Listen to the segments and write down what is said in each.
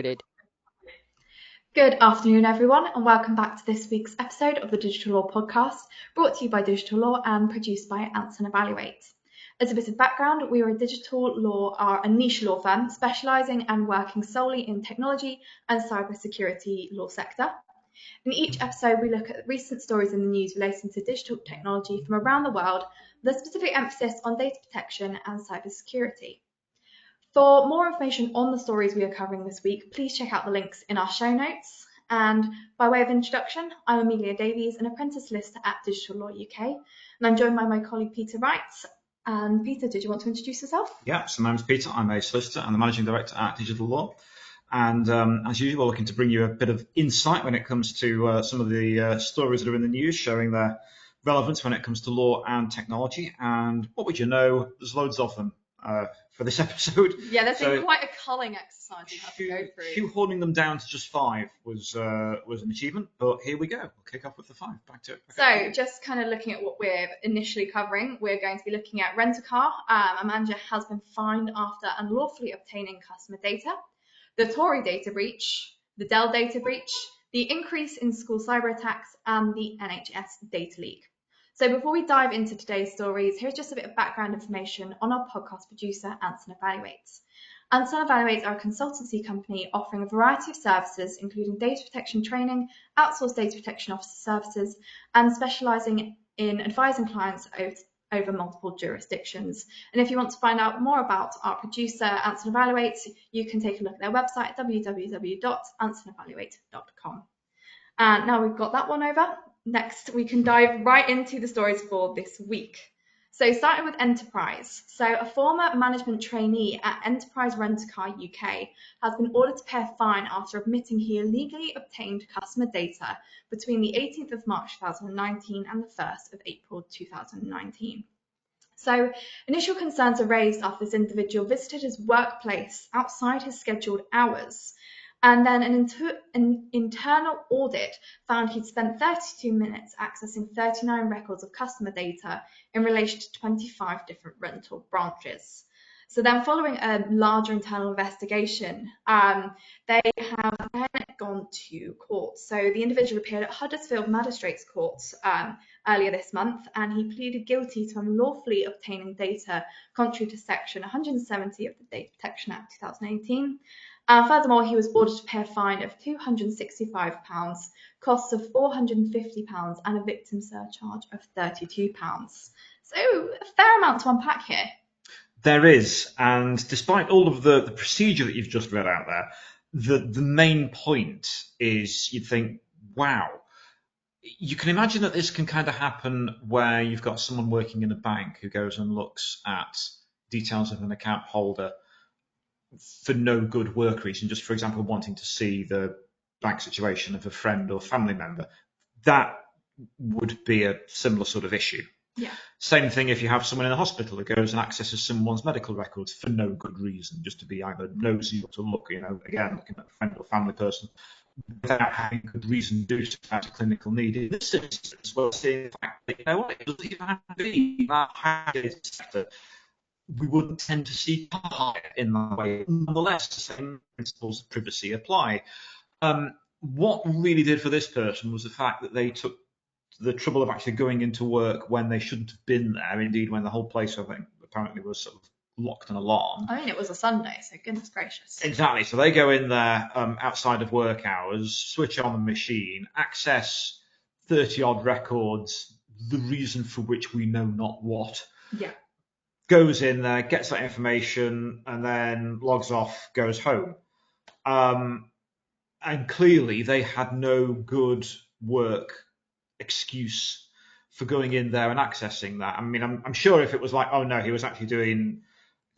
Good. Good afternoon, everyone, and welcome back to this week's episode of the Digital Law Podcast, brought to you by Digital Law and produced by Anson Evaluate. As a bit of background, we are a niche law firm specialising and working solely in technology and cybersecurity law sector. In each episode, we look at recent stories in the news relating to digital technology from around the world, with a specific emphasis on data protection and cybersecurity. For more information on the stories we are covering this week, please check out the links in our show notes. And by way of introduction, I'm Amelia Davies, an apprentice solicitor at Digital Law UK, and I'm joined by my colleague Peter Wright. And Peter, did you want to introduce yourself? Yeah, so my name's Peter. I'm a solicitor and the managing director at Digital Law. And as usual, looking to bring you a bit of insight when it comes to some of the stories that are in the news, showing their relevance when it comes to law and technology. And what would you know? There's loads of them for this episode. Yeah, that's been quite a culling exercise you have to go through. Shoehorning them down to just 5 was an achievement, but here we go. We'll kick off with the 5. Back to it. So just kind of looking at what we're initially covering, we're going to be looking at Rent-A-Car. A manager has been fined after unlawfully obtaining customer data, the Tory data breach, the Dell data breach, the increase in school cyber attacks, and the NHS data leak. So before we dive into today's stories, here's just a bit of background information on our podcast producer, Anson Evaluates. Anson Evaluates are a consultancy company offering a variety of services, including data protection training, outsourced data protection officer services, and specialising in advising clients over multiple jurisdictions. And if you want to find out more about our producer, Anson Evaluates, you can take a look at their website, www.ansonevaluate.com. And now we've got that one over. Next, we can dive right into the stories for this week. So starting with Enterprise. So a former management trainee at Enterprise Rent-A-Car UK has been ordered to pay a fine after admitting he illegally obtained customer data between the 18th of March 2019 and the 1st of April 2019. So initial concerns are raised after this individual visited his workplace outside his scheduled hours. And then an internal audit found he'd spent 32 minutes accessing 39 records of customer data in relation to 25 different rental branches. So then following a larger internal investigation, they have then gone to court. So the individual appeared at Huddersfield Magistrates Court earlier this month, and he pleaded guilty to unlawfully obtaining data contrary to Section 170 of the Data Protection Act 2018. Furthermore, he was ordered to pay a fine of £265, costs of £450, and a victim surcharge of £32. So a fair amount to unpack here. There is, and despite all of the procedure that you've just read out there, the main point is you'd think, wow, you can imagine that this can kind of happen where you've got someone working in a bank who goes and looks at details of an account holder for no good work reason, just for example, wanting to see the bank situation of a friend or family member. That would be a similar sort of issue. Yeah. Same thing if you have someone in a hospital that goes and accesses someone's medical records for no good reason, just to be either nosy or to look, again, looking at a friend or family person without having good reason to do so without a clinical need. In this instance, we're seeing the fact that, it doesn't even have to be that high sector. We wouldn't tend to see higher in that way. Nonetheless, the same principles of privacy apply. What really did for this person was the fact that they took the trouble of actually going into work when they shouldn't have been there. Indeed, when the whole place, I think, apparently was sort of locked and alarmed. I mean, it was a Sunday, so goodness gracious. Exactly. So they go in there outside of work hours, switch on the machine, access 30-odd records, the reason for which we know not what. Yeah. Goes in there, gets that information, and then logs off, goes home. And clearly they had no good work excuse for going in there and accessing that. I mean, I'm sure if it was like, oh no, he was actually doing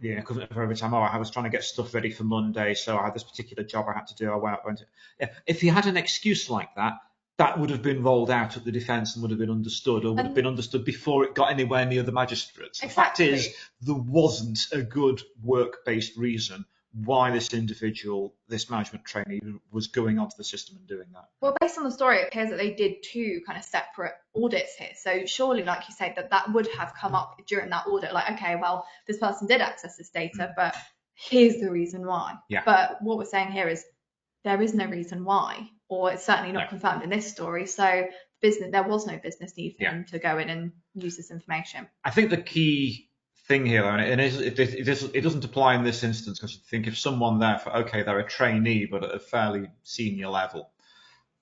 equivalent of overtime. I was trying to get stuff ready for Monday, so I had this particular job I had to do. If he had an excuse like that, that would have been rolled out at the defence and would have been understood, or would have been understood before it got anywhere near the magistrates. Exactly. The fact is, there wasn't a good work-based reason why this individual, this management trainee, was going onto the system and doing that. Well, based on the story, it appears that they did 2 kind of separate audits here. So surely, like you say, that would have come up during that audit. Like, okay, well, this person did access this data, but here's the reason why. Yeah. But what we're saying here is there is no reason why, or it's certainly not confirmed in this story. So there was no business need for him to go in and use this information. I think the key thing here, and it doesn't apply in this instance, because you think if someone there, they're a trainee, but at a fairly senior level,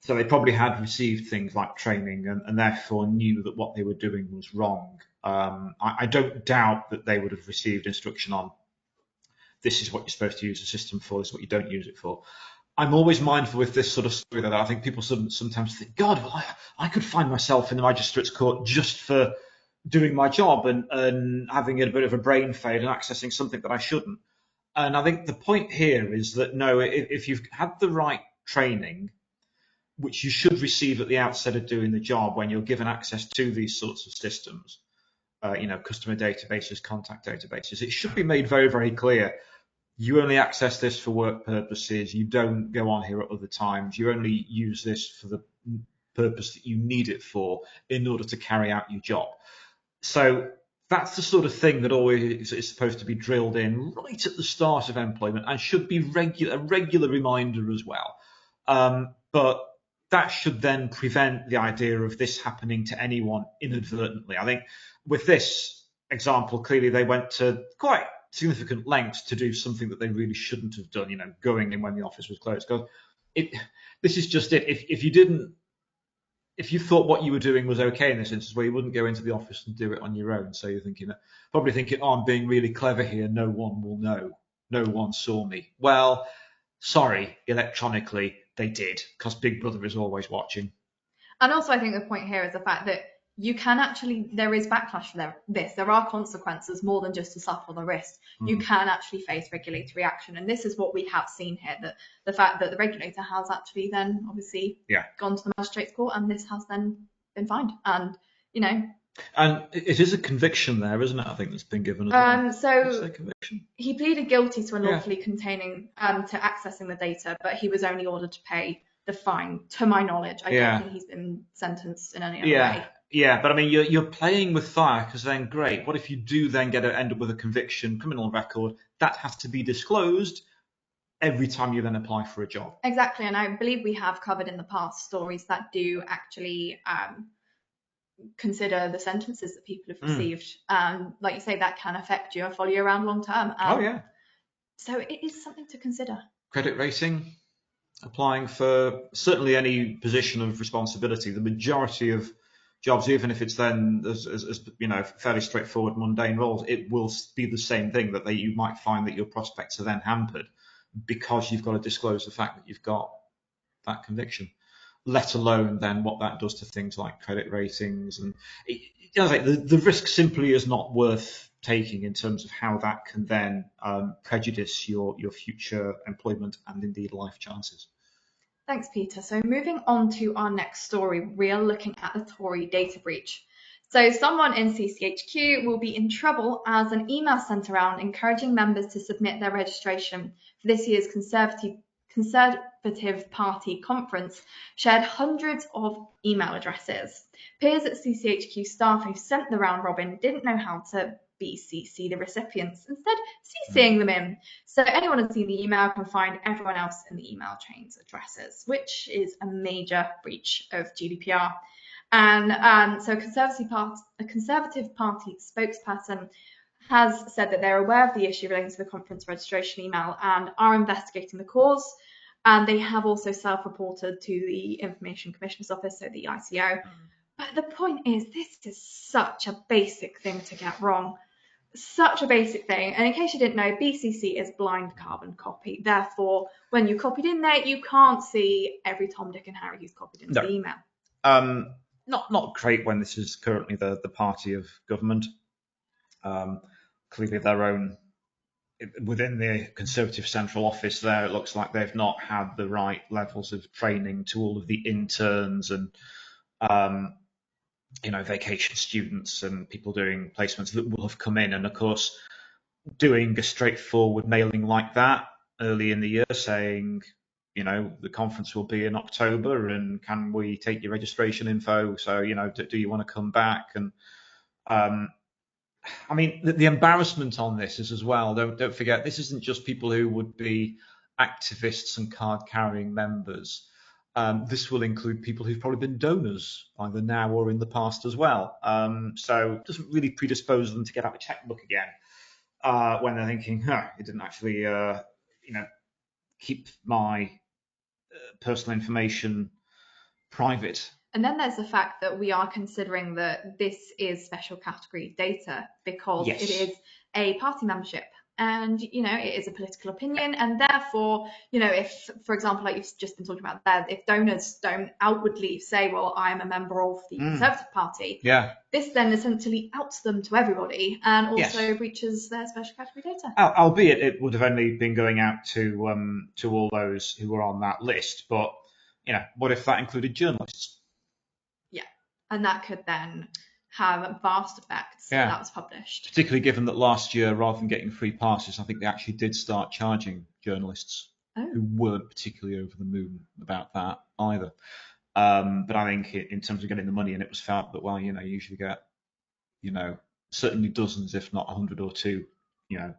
so they probably had received things like training and therefore knew that what they were doing was wrong. I don't doubt that they would have received instruction on this is what you're supposed to use the system for, this is what you don't use it for. I'm always mindful with this sort of story that I think people sometimes think, God, well, I could find myself in the magistrate's court just for doing my job and having a bit of a brain fade and accessing something that I shouldn't. And I think the point here is that no, if you've had the right training, which you should receive at the outset of doing the job when you're given access to these sorts of systems, customer databases, contact databases, it should be made very, very clear. You only access this for work purposes. You don't go on here at other times. You only use this for the purpose that you need it for in order to carry out your job. So that's the sort of thing that always is supposed to be drilled in right at the start of employment and should be a regular reminder as well. But that should then prevent the idea of this happening to anyone inadvertently. I think with this example, clearly they went to quite significant lengths to do something that they really shouldn't have done, going in when the office was closed. This is just it. If you thought what you were doing was okay in this instance, where you wouldn't go into the office and do it on your own, so you're probably thinking, oh, I'm being really clever here, no one will know, no one saw me. Well, sorry, electronically they did, because Big Brother is always watching. And also I think the point here is the fact that there is backlash for this. There are consequences more than just a slap on the wrist. You can actually face regulatory action. And this is what we have seen here, that the fact that the regulator has actually then obviously gone to the magistrate's court, and this has then been fined. And, And it is a conviction there, isn't it? I think that's been given. So he pleaded guilty to unlawfully containing, to accessing the data, but he was only ordered to pay the fine, to my knowledge. I don't think he's been sentenced in any other way. Yeah, but I mean, you're playing with fire, because then great. What if you do then end up with a conviction, criminal record? That has to be disclosed every time you then apply for a job. Exactly, and I believe we have covered in the past stories that do actually consider the sentences that people have received. Like you say, that can affect you and follow you around long term. So it is something to consider. Credit rating, applying for certainly any position of responsibility. The majority of jobs, even if it's then as fairly straightforward, mundane roles, it will be the same thing, that you might find that your prospects are then hampered because you've got to disclose the fact that you've got that conviction, let alone then what that does to things like credit ratings. And the risk simply is not worth taking in terms of how that can then prejudice your future employment and indeed life chances. Thanks, Peter. So moving on to our next story, we are looking at the Tory data breach. So someone in CCHQ will be in trouble as an email sent around encouraging members to submit their registration for this year's Conservative Party conference shared hundreds of email addresses. Peers at CCHQ staff who sent the round robin didn't know how to BCC the recipients, instead CCing them in. So anyone who's seen the email can find everyone else in the email chain's addresses, which is a major breach of GDPR. And so a Conservative Party spokesperson has said that they're aware of the issue relating to the conference registration email and are investigating the cause. And they have also self-reported to the Information Commissioner's Office, so the ICO. But the point is, this is such a basic thing to get wrong. Such a basic thing. And in case you didn't know, BCC is blind carbon copy. Therefore, when you copied in there, you can't see every Tom, Dick and Harry who's copied into the email. Not great when this is currently the party of government. Clearly their own, within the Conservative Central Office there, it looks like they've not had the right levels of training to all of the interns and vacation students and people doing placements that will have come in. And of course, doing a straightforward mailing like that early in the year saying, the conference will be in October and can we take your registration info? So, do you want to come back? And I mean, the embarrassment on this is as well, don't forget, this isn't just people who would be activists and card-carrying members. This will include people who've probably been donors, either now or in the past as well. So it doesn't really predispose them to get out a checkbook again when they're thinking, it didn't actually, keep my personal information private. And then there's the fact that we are considering that this is special category data because Yes. it is a party membership. And, it is a political opinion. And therefore, if, for example, like you've just been talking about there, if donors don't outwardly say, well, I'm a member of the Conservative Party, this then essentially outs them to everybody and also breaches their special category data. Albeit it would have only been going out to all those who were on that list. But, what if that included journalists? Yeah, and that could then have vast effects if that was published. Particularly given that last year, rather than getting free passes, I think they actually did start charging journalists who weren't particularly over the moon about that either. But I think in terms of getting the money, and it was felt that, well, you usually get, certainly dozens, if not 100 or two,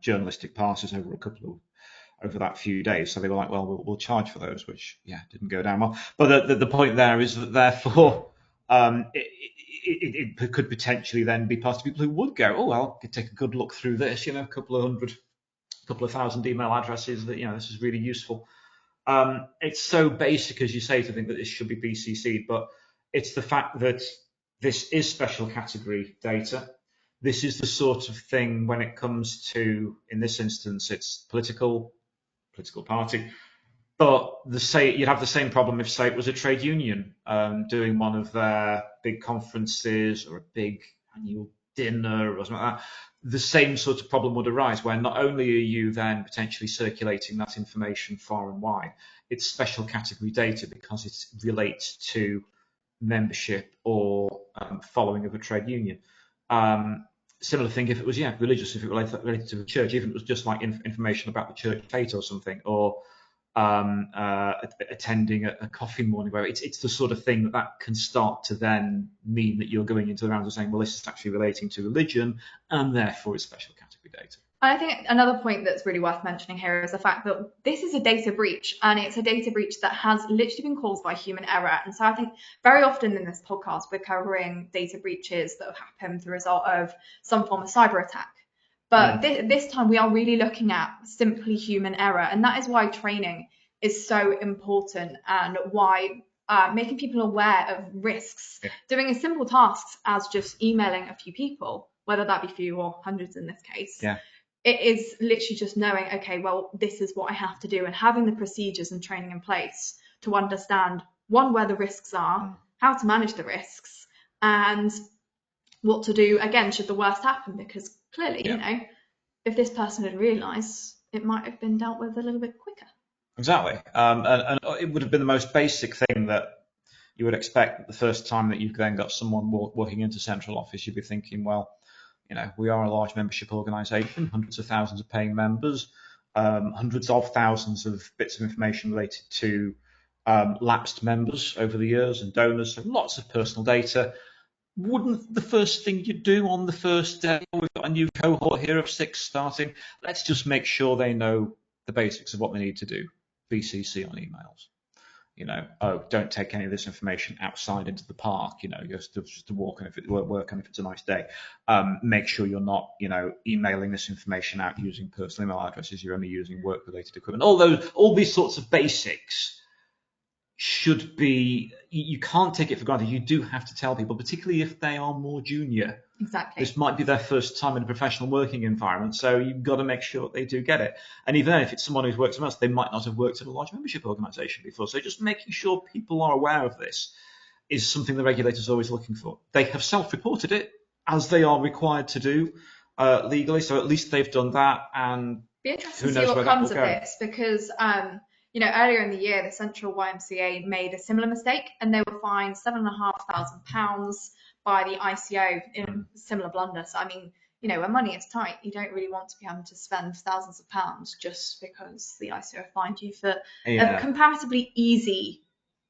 journalistic passes over that few days. So they were like, well, we'll charge for those, which, didn't go down well. But the point there is that therefore, it could potentially then be part of people who would go, I could take a good look through this, a couple of thousand email addresses that, this is really useful. It's so basic, as you say, to think that this should be BCC'd, but it's the fact that this is special category data. This is the sort of thing when it comes to, in this instance, it's political party. But you'd have the same problem if, say, it was a trade union doing one of their big conferences or a big annual dinner or something like that. The same sort of problem would arise where not only are you then potentially circulating that information far and wide, it's special category data because it relates to membership or following of a trade union. Similar thing if it was religious, if it related to the church, even if it was just like information about the church fete or something, or attending a coffee morning, where it's the sort of thing that can start to then mean that you're going into the rounds of saying, well, this is actually relating to religion and therefore it's special category data. I think another point that's really worth mentioning here is the fact that this is a data breach, and it's a data breach that has literally been caused by human error. And so I think very often in this podcast, we're covering data breaches that have happened as a result of some form of cyber attack. But this time we are really looking at simply human error. And that is why training is so important, and why making people aware of risks, doing as simple tasks as just emailing a few people, whether that be few or hundreds in this case. It is literally just knowing, okay, well, this is what I have to do, and having the procedures and training in place to understand, one, where the risks are, how to manage the risks, and what to do, again, should the worst happen, because clearly, if this person had realised, it might have been dealt with a little bit quicker. Exactly. And it would have been the most basic thing that you would expect the first time that you've then got someone walking into central office. You'd be thinking, well, we are a large membership organisation, hundreds of thousands of paying members, hundreds of thousands of bits of information related to lapsed members over the years and donors, so lots of personal data. Wouldn't the first thing you do on the first day, we've got a new cohort here of 6 starting, let's just make sure they know the basics of what they need to do, BCC on emails. Don't take any of this information outside into the park, just to walk, and if it work and if it's a nice day. Make sure you're not, emailing this information out using personal email addresses. You're only using work-related equipment. All these sorts of basics should be, you can't take it for granted. You do have to tell people, particularly if they are more junior. Exactly. This might be their first time in a professional working environment, so you've got to make sure that they do get it. And even then, if it's someone who's worked somewhere else, they might not have worked at a large membership organisation before. So just making sure people are aware of this is something the regulator's always looking for. They have self-reported it, as they are required to do legally, so at least they've done that. And be interesting to see what comes of this, because earlier in the year, the Central YMCA made a similar mistake, and they were fined £7,500 by the ICO in a similar blunder. So, I mean, when money is tight, you don't really want to be having to spend thousands of pounds just because the ICO fined you for a comparatively easy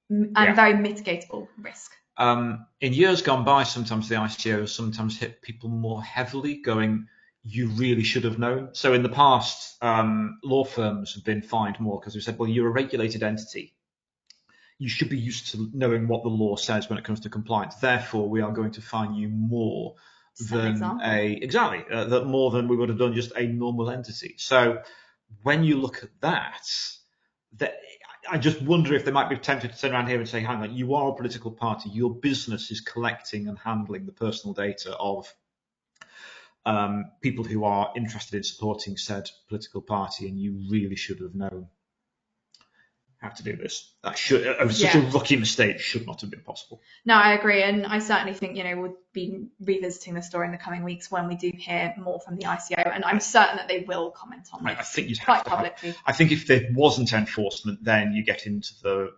and very mitigatable risk. In years gone by, sometimes the ICOs sometimes hit people more heavily, going, you really should have known. So in the past, law firms have been fined more because we said, well, you're a regulated entity. You should be used to knowing what the law says when it comes to compliance. Therefore, we are going to fine you more than that more than we would have done just a normal entity. So when you look at that I just wonder if they might be tempted to turn around here and say, hang on, you are a political party. Your business is collecting and handling the personal data of people who are interested in supporting said political party, and you really should have known how to do this. That should such a rookie mistake should not have been possible. No, I agree, and I certainly think we'll be revisiting the story in the coming weeks when we do hear more from the ICO, and I'm certain that they will comment on this. I think you'd quite publicly. I think if there wasn't enforcement, then you get into the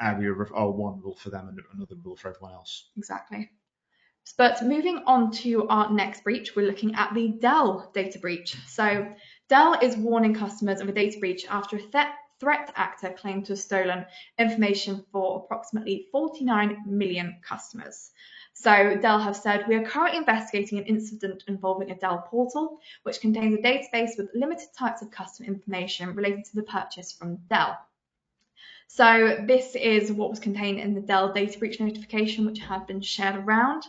area of one rule for them and another rule for everyone else. Exactly. But moving on to our next breach, we're looking at the Dell data breach. So Dell is warning customers of a data breach after a threat actor claimed to have stolen information for approximately 49 million customers. So Dell have said, we are currently investigating an incident involving a Dell portal, which contains a database with limited types of customer information related to the purchase from Dell. So this is what was contained in the Dell data breach notification, which had been shared around.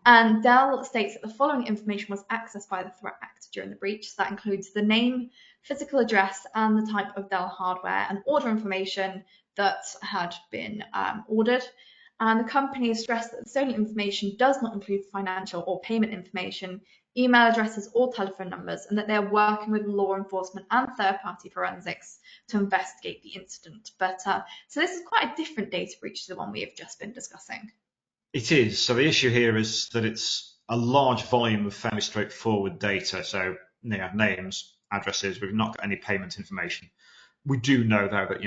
And Dell states that the following information was accessed by the threat actor during the breach. So that includes the name, physical address, and the type of Dell hardware and order information that had been ordered. And the company has stressed that the stolen information does not include financial or payment information, email addresses, or telephone numbers, and that they're working with law enforcement and third-party forensics to investigate the incident. But so this is quite a different data breach to the one we have just been discussing. It is. So the issue here is that it's a large volume of fairly straightforward data. So names, addresses. We've not got any payment information. We do know, though, that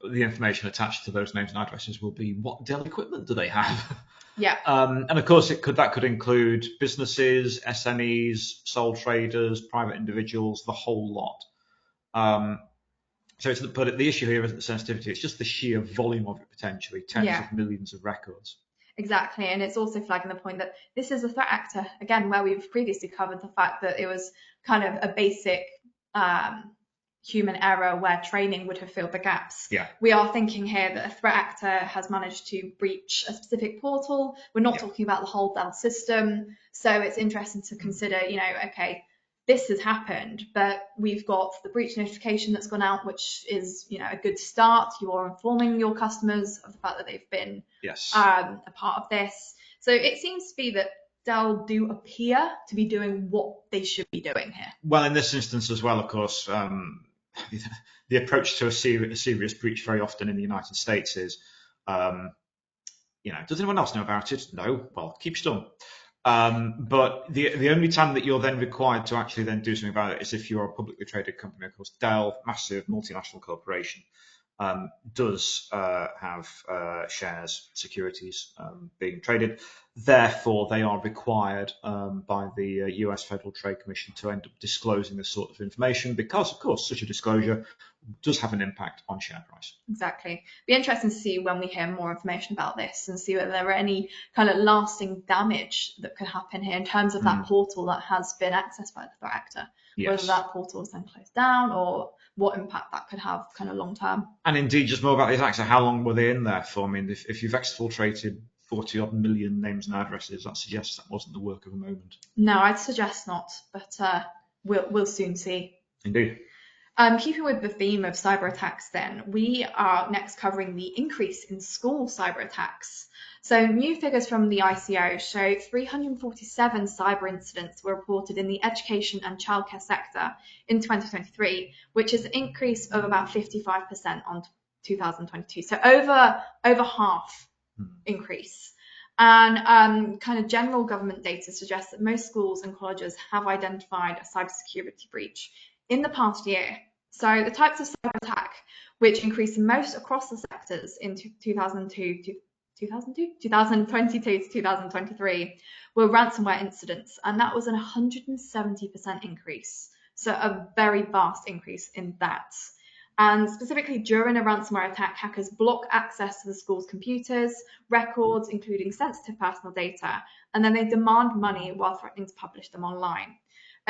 the information attached to those names and addresses will be what Dell equipment do they have? Yeah. And of course, that could include businesses, SMEs, sole traders, private individuals, the whole lot. But the issue here isn't the sensitivity; it's just the sheer volume of it potentially, tens of millions of records. Exactly, and it's also flagging the point that this is a threat actor, again, where we've previously covered the fact that it was kind of a basic human error where training would have filled the gaps. Yeah. We are thinking here that a threat actor has managed to breach a specific portal. We're not talking about the whole Dell system, so it's interesting to consider, okay, this has happened, but we've got the breach notification that's gone out, which is, a good start. You are informing your customers of the fact that they've been a part of this. So it seems to be that Dell do appear to be doing what they should be doing here. Well, in this instance as well, of course, the approach to a serious breach very often in the United States is, does anyone else know about it? No. Well, keep stum. But the only time that you're then required to actually then do something about it is if you're a publicly traded company. Of course, Dell, massive multinational corporation, does have shares, securities being traded. Therefore, they are required by the US Federal Trade Commission to end up disclosing this sort of information because, of course, such a disclosure does have an impact on share price. Exactly. Be interesting to see when we hear more information about this and see whether there are any kind of lasting damage that could happen here in terms of that portal that has been accessed by the threat actor. Yes. Whether that portal is then closed down or what impact that could have kind of long term. And indeed, just more about these actors, how long were they in there for? I mean, if you've exfiltrated 40 odd million names and addresses, that suggests that wasn't the work of a moment. No, I'd suggest not, but we'll soon see. Indeed. Keeping with the theme of cyber attacks then, we are next covering the increase in school cyber attacks. So new figures from the ICO show 347 cyber incidents were reported in the education and childcare sector in 2023, which is an increase of about 55% on 2022. So over half increase. And kind of general government data suggests that most schools and colleges have identified a cybersecurity breach in the past year. So the types of cyber attack which increased most across the sectors in 2022 to 2023 were ransomware incidents, and that was an 170% increase. So a very vast increase in that. And specifically during a ransomware attack, hackers block access to the school's computers, records, including sensitive personal data, and then they demand money while threatening to publish them online.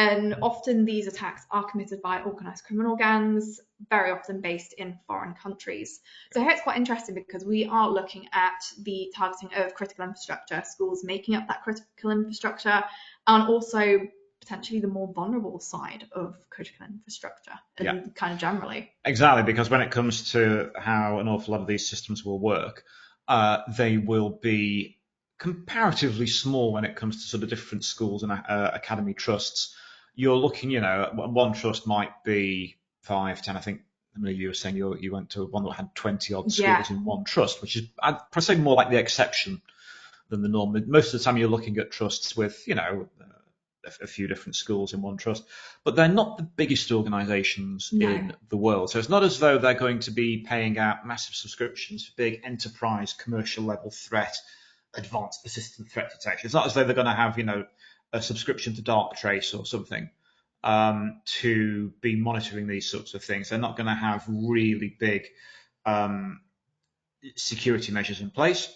And often these attacks are committed by organised criminal gangs, very often based in foreign countries. So here it's quite interesting because we are looking at the targeting of critical infrastructure, schools making up that critical infrastructure, and also potentially the more vulnerable side of critical infrastructure and kind of generally. Exactly, because when it comes to how an awful lot of these systems will work, they will be comparatively small when it comes to sort of different schools and academy trusts. You're looking, one trust might be 5, 10. I think you were saying you went to one that had 20 odd schools in one trust, which is, I'd say, more like the exception than the norm. Most of the time you're looking at trusts with, a few different schools in one trust, but they're not the biggest organisations in the world. So it's not as though they're going to be paying out massive subscriptions for big enterprise commercial level threat, advanced persistent threat detection. It's not as though they're going to have, a subscription to Darktrace or something to be monitoring these sorts of things. They're not going to have really big security measures in place.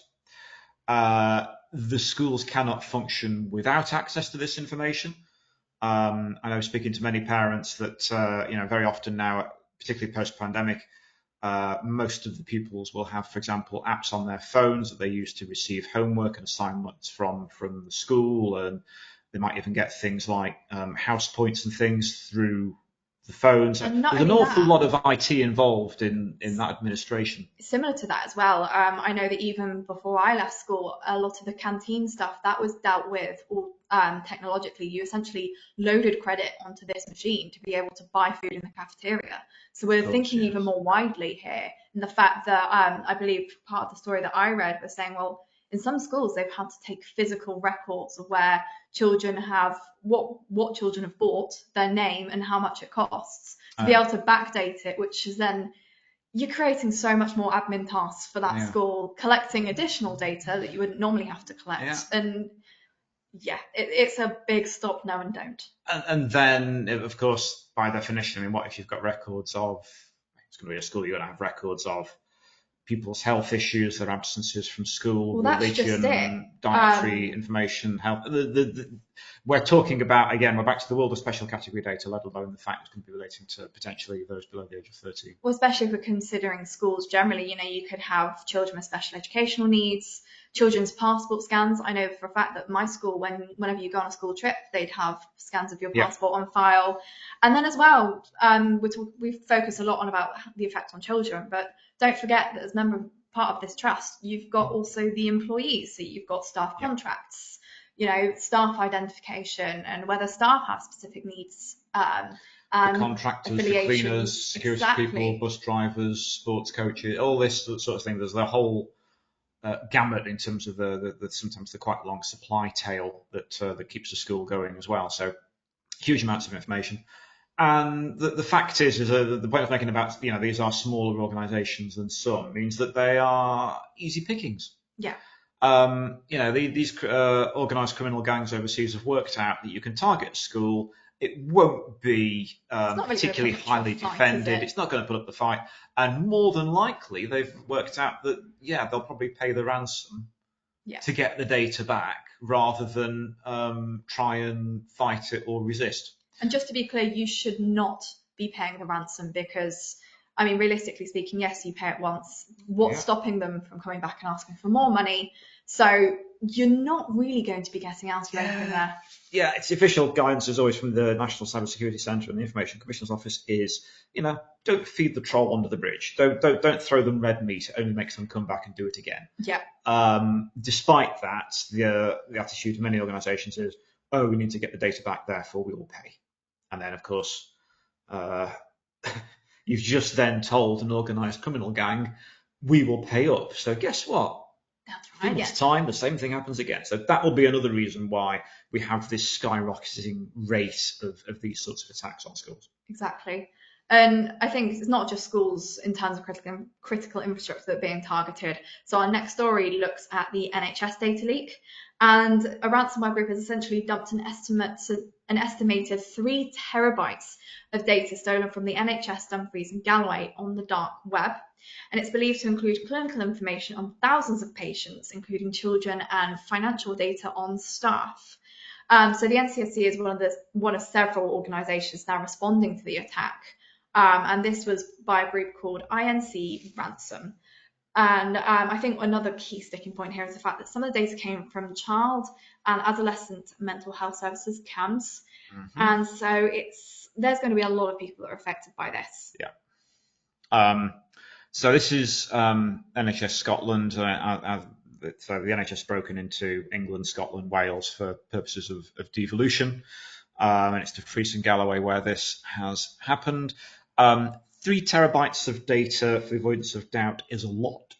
The schools cannot function without access to this information. And I was speaking to many parents that, very often now, particularly post-pandemic, most of the pupils will have, for example, apps on their phones that they use to receive homework and assignments from the school. And they might even get things like house points and things through the phones. There's an awful lot of IT involved in that administration. Similar to that as well. I know that even before I left school, a lot of the canteen stuff that was dealt with all technologically. You essentially loaded credit onto this machine to be able to buy food in the cafeteria. So we're thinking even more widely here. And the fact that I believe part of the story that I read was saying, well, in some schools they've had to take physical records of where children have what children have bought, their name, and how much it costs to be able to backdate it, which is then you're creating so much more admin tasks for that school, collecting additional data that you wouldn't normally have to collect. And it's a big stop, no and don't. And then, of course, by definition, I mean, what if you've got records of, it's going to be a school, you're going to have records of people's health issues, their absences from school, religion, dietary information, health. We're talking about, again, we're back to the world of special category data, let alone the fact it's going to be relating to potentially those below the age of 13. Well, especially if we're considering schools generally, you could have children with special educational needs, children's passport scans. I know for a fact that my school, whenever you go on a school trip, they'd have scans of your passport on file. And then as well, we focus a lot on about the effect on children, but don't forget that as part of this trust, you've got also the employees. So you've got staff contracts, staff identification, and whether staff have specific needs. The contractors, the cleaners, security people, bus drivers, sports coaches, all this sort of thing. There's the whole gamut in terms of the sometimes the quite long supply tail that keeps the school going as well. So huge amounts of information. And the fact is the point I was making about, these are smaller organisations than some, means that they are easy pickings. Yeah. These organised criminal gangs overseas have worked out that you can target a school. It won't be particularly highly defended. It's not going to put up the fight. And more than likely, they've worked out that, they'll probably pay the ransom to get the data back rather than try and fight it or resist. And just to be clear, you should not be paying the ransom because, realistically speaking, yes, you pay it once. What's stopping them from coming back and asking for more money? So you're not really going to be getting out of anything there. Yeah, it's official guidance is always from the National Cybersecurity Centre and the Information Commissioner's Office is, don't feed the troll under the bridge. Don't throw them red meat. It only makes them come back and do it again. Yeah. Despite that, the attitude of many organisations is, oh, we need to get the data back, therefore we will pay. And then, of course, you've just then told an organised criminal gang, we will pay up. So guess what? That's right. This time, the same thing happens again. So that will be another reason why we have this skyrocketing rate of these sorts of attacks on schools. Exactly. And I think it's not just schools in terms of critical infrastructure that are being targeted. So our next story looks at the NHS data leak. And a ransomware group has essentially dumped an estimated 3 terabytes of data stolen from the NHS, Dumfries and Galloway on the dark web. And it's believed to include clinical information on thousands of patients, including children, and financial data on staff. So the NCSC is one of several organisations now responding to the attack, and this was by a group called INC Ransom. And I think another key sticking point here is the fact that some of the data came from child and adolescent mental health services, CAMHS, and so there's going to be a lot of people that are affected by this. Yeah. So this is NHS Scotland. So the NHS is broken into England, Scotland, Wales for purposes of devolution. And it's Dumfries and Galloway where this has happened. 3 terabytes of data, for the avoidance of doubt, is a lot,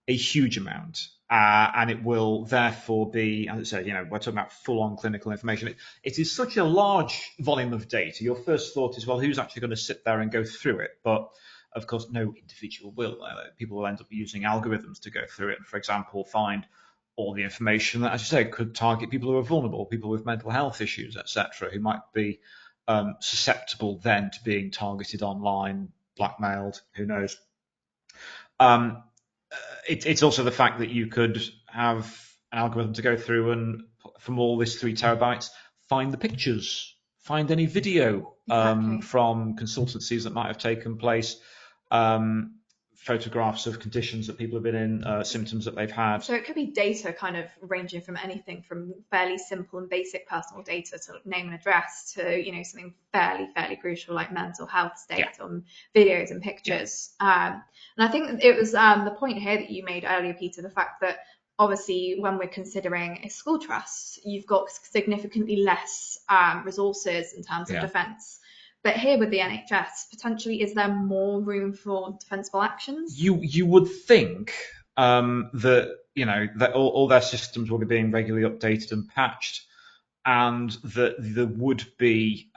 a huge amount. And it will therefore be, as I said, we're talking about full-on clinical information. It is such a large volume of data. Your first thought is, well, who's actually going to sit there and go through it? But of course, no individual will. People will end up using algorithms to go through it and, for example, find all the information that, as you say, could target people who are vulnerable, people with mental health issues, etc., who might be susceptible then to being targeted online, blackmailed, who knows. It's also the fact that you could have an algorithm to go through and, from all this 3 terabytes, find the pictures, find any video from consultancies that might have taken place, photographs of conditions that people have been in, symptoms that they've had. So it could be data kind of ranging from anything from fairly simple and basic personal data to name and address to, something fairly crucial like mental health state on videos and pictures. And I think it was the point here that you made earlier, Peter, the fact that obviously when we're considering a school trust, you've got significantly less resources in terms of defence. But here with the NHS, potentially, is there more room for defensible actions? You would think that that all their systems will be being regularly updated and patched, and that there would be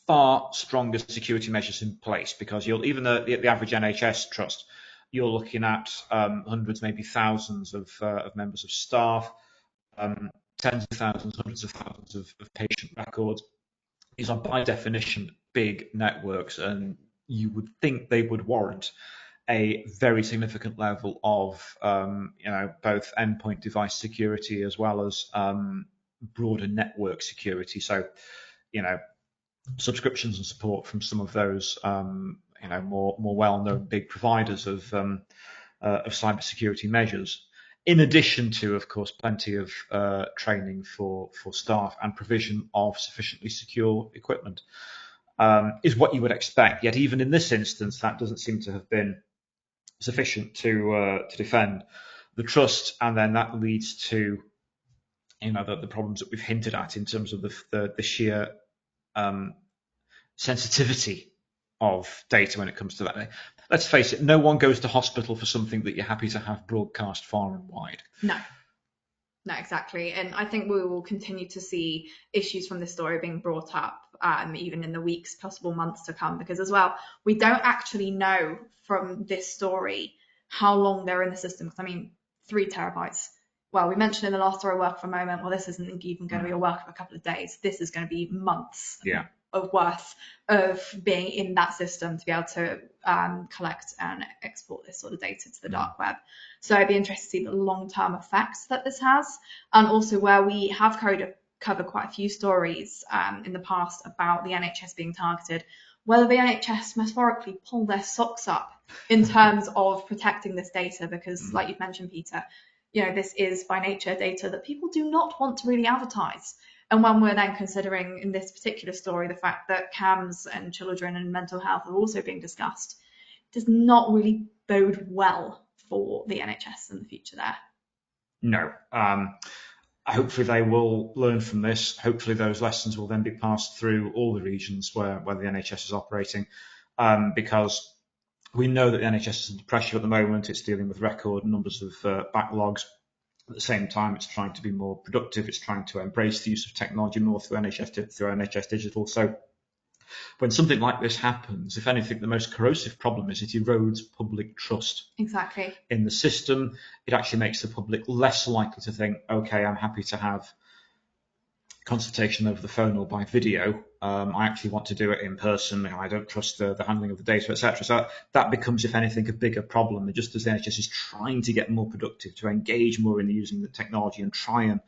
far stronger security measures in place, because even the average NHS trust, you're looking at hundreds, maybe thousands of members of staff, tens of thousands, hundreds of thousands of patient records. These are by definition big networks, and you would think they would warrant a very significant level of both endpoint device security as well as broader network security. So subscriptions and support from some of those more well-known big providers of cybersecurity measures, in addition to, of course, plenty of training for staff and provision of sufficiently secure equipment, is what you would expect. Yet even in this instance, that doesn't seem to have been sufficient to defend the trust, and then that leads to the problems that we've hinted at in terms of the sheer sensitivity of data when it comes to that. Let's face it, no one goes to hospital for something that you're happy to have broadcast far and wide. No, exactly. And I think we will continue to see issues from this story being brought up even in the weeks, possible months to come, because as well, we don't actually know from this story how long they're in the system. I mean, 3 terabytes. Well, we mentioned in the last story work for a moment, well, this isn't even going to be a work of a couple of days. This is going to be months. Yeah. Of worth of being in that system to be able to collect and export this sort of data to the dark web. So I'd be interested to see the long-term effects that this has, and also where we have covered quite a few stories in the past about the NHS being targeted, whether the NHS metaphorically pull their socks up in terms of protecting this data, because like you've mentioned, Peter, this is by nature data that people do not want to really advertise. And when we're then considering in this particular story the fact that CAMHS and children and mental health are also being discussed, it does not really bode well for the NHS in the future there. No. Hopefully they will learn from this. Hopefully those lessons will then be passed through all the regions where the NHS is operating, because we know that the NHS is under pressure at the moment. It's dealing with record numbers of backlogs. At the same time, it's trying to be more productive. It's trying to embrace the use of technology more through NHS Digital. So when something like this happens, if anything, the most corrosive problem is it erodes public trust in the system. It actually makes the public less likely to think, okay, I'm happy to have consultation over the phone or by video. I actually want to do it in person. I don't trust the handling of the data, etc. So that becomes, if anything, a bigger problem. And just as the NHS is trying to get more productive, to engage more in using the technology and try and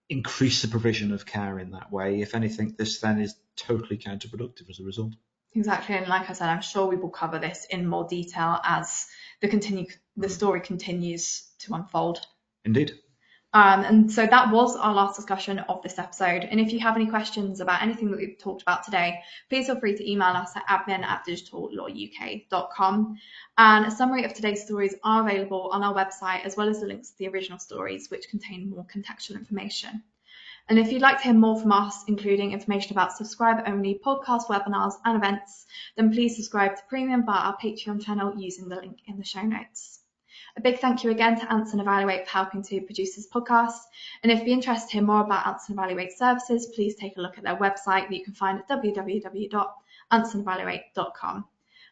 increase the provision of care in that way, if anything, this then is totally counterproductive as a result. Exactly, and like I said, I'm sure we will cover this in more detail as the story continues to unfold. Indeed. And so that was our last discussion of this episode. And if you have any questions about anything that we've talked about today, please feel free to email us at admin@digitallawuk.com. And a summary of today's stories are available on our website, as well as the links to the original stories, which contain more contextual information. And if you'd like to hear more from us, including information about subscriber-only podcast webinars and events, then please subscribe to Premium via our Patreon channel using the link in the show notes. A big thank you again to Anston Evaluate for helping to produce this podcast. And if you're interested to hear more about Anston Evaluate services, please take a look at their website that you can find at www.anstonevaluate.com.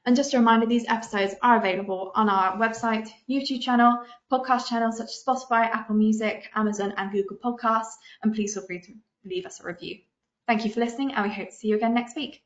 And just a reminder, these episodes are available on our website, YouTube channel, podcast channels such as Spotify, Apple Music, Amazon and Google Podcasts. And please feel free to leave us a review. Thank you for listening, and we hope to see you again next week.